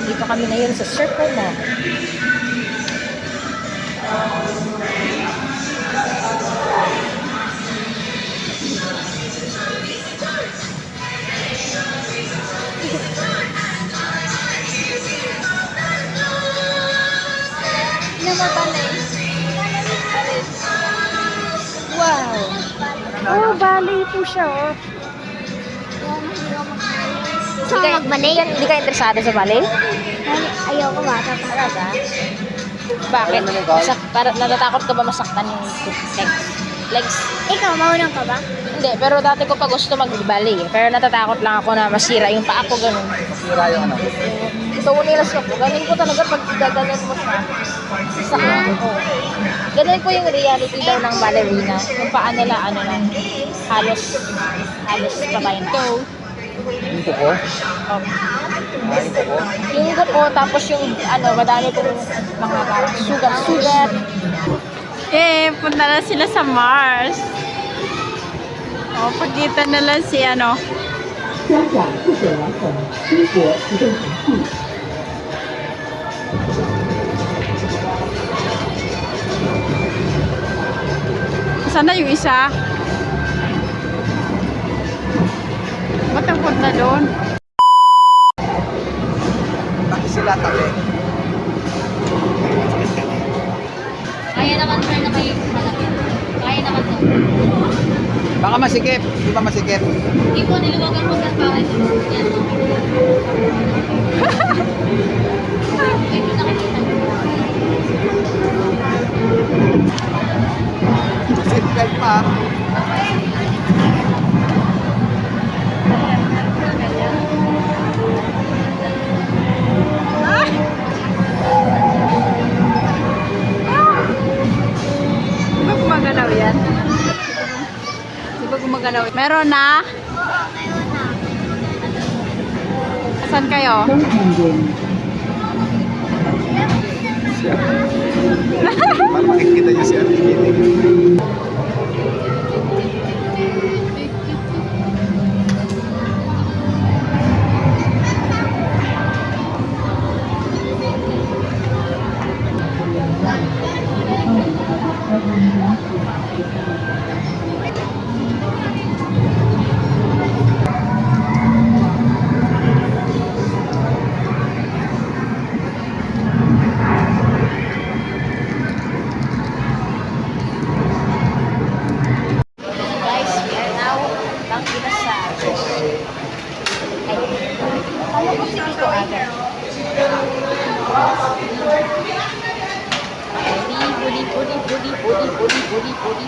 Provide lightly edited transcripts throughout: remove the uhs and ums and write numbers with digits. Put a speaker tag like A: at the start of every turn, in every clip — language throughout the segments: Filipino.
A: Dito kami ngayon sa Circle Mall. Wow! Oh, ballet po siya, oh.
B: Gusto mo magbalik?
A: Hindi ka interesado sa ballet?
B: Ayoko bata pa.
A: Talaga? Bakit? Natatakot ka ba masaktan yung legs?
B: Ikaw, maunang ka ba?
A: Hindi, pero dati ko pa gusto mag-ballet. Pero natatakot lang ako na masira yung paa ko, ganun.
C: Masira yung ano.
A: Toenails ko po. Ganun po talaga pag gaganon mo siya. Sakit. Oh. Ganun po yung reality daw ng ballerina. Yung paa nila, ano lang, halos patay na.
C: Yung buko.
A: Um, yung ko tapos yung ano, madami pong mga parang sugat.
D: Punta na sila sa Mars. O, pagkita na lang si ano. Sana yung isa? Ba't ang punta doon?
C: Bakit sila tabi?
B: Kaya naman sir na kayo malaki. Kaya naman to.
C: Baka masikip. Di ba masikip?
B: Hindi po, niluwagan mo sa bahay. Yan. Ito nakikita.
C: Seatbelt pa.
D: Di ba gumagalaw yan? Di ba gumagalaw? Meron na? Asan kayo?
C: Para makikita niyo si Ate Kitty.
A: Guys, we are now back in the side. Ay, ano ko si Tito Aga? Budi.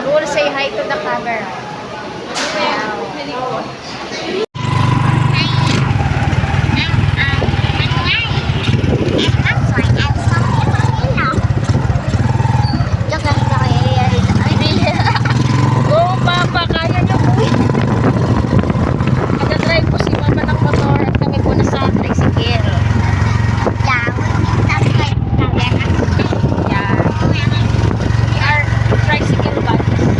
A: Rule, say hi to the camera. Wow.
B: Joke lang, ito kaya
A: Go, Papa! Kaya niyo po. Nag-drive po si Mama ng motor at kami po nasa tricycle. Yeah. We are tricycle buddies.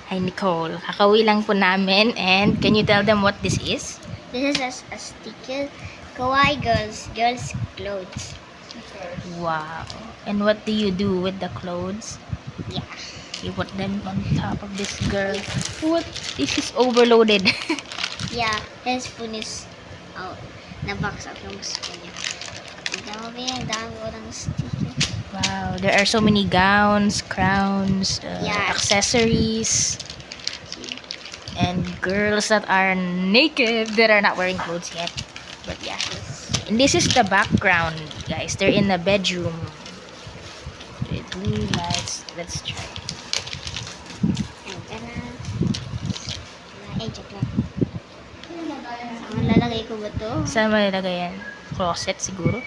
A: Hi, Nicole. Kakauwi lang po namin. And can you tell them what this is?
B: This is a sticker. Kawaii girls clothes.
A: Wow. And what do you do with the clothes?
B: Yeah.
A: You put them on top of this girl. What? This is overloaded.
B: Yeah, his spoon is out. Na-box out yung gusto niya. Ang dami ko ng sticker.
A: Wow. There are so many gowns, crowns,
B: Yes.
A: accessories. And girls that are naked that are not wearing clothes yet. But yeah. And this is the background, guys. They're in the bedroom. With blue lights. Let's try.
B: Ay, joke lang. Saan lalagay ko ba to?
A: Saan malalagay yan? Closet siguro?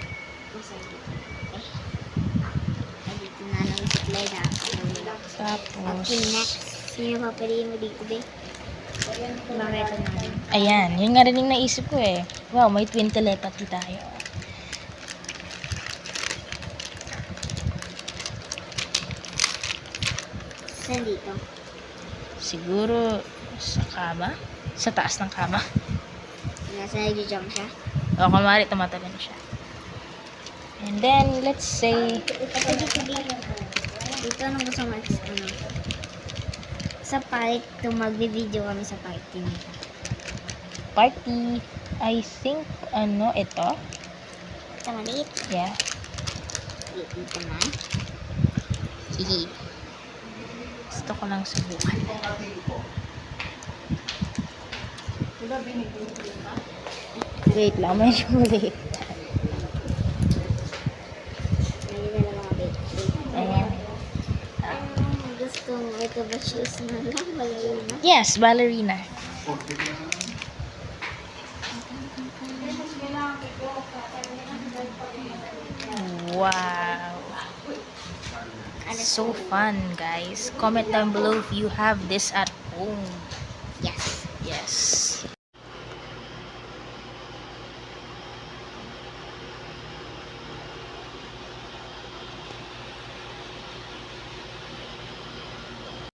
B: Ay, dito na lang yung supply na.
A: Tapos,
B: Okay, next. Sino papaliin mo dito, be? Bakit ito namin?
A: ayan. Yun nga rin yung naisip ko eh. Wow, may twin telepathy tayo.
B: Saan dito?
A: Siguro sa kama? Sa taas ng kama?
B: Nasa nag-jump siya?
A: O, kumari tumatalon siya. And then, let's say,
B: Ito dito. Dito, anong gusto mo? Ano? Sa park, kung magbi-video kami sa party nito.
A: party. I think, ito?
B: Ito maliit.
A: Yeah.
B: Dito na. Hihi.
A: Gusto ko lang subukan. Wait lang, medyo maliit.
B: Ayun na lang mga babe.
A: Ayan.
B: Gusto mo, ito ba shoes na lang? Ballerina?
A: Yes, ballerina. Wow. So fun, guys. Comment down below if you have this at home.
B: Yes.
A: Yes.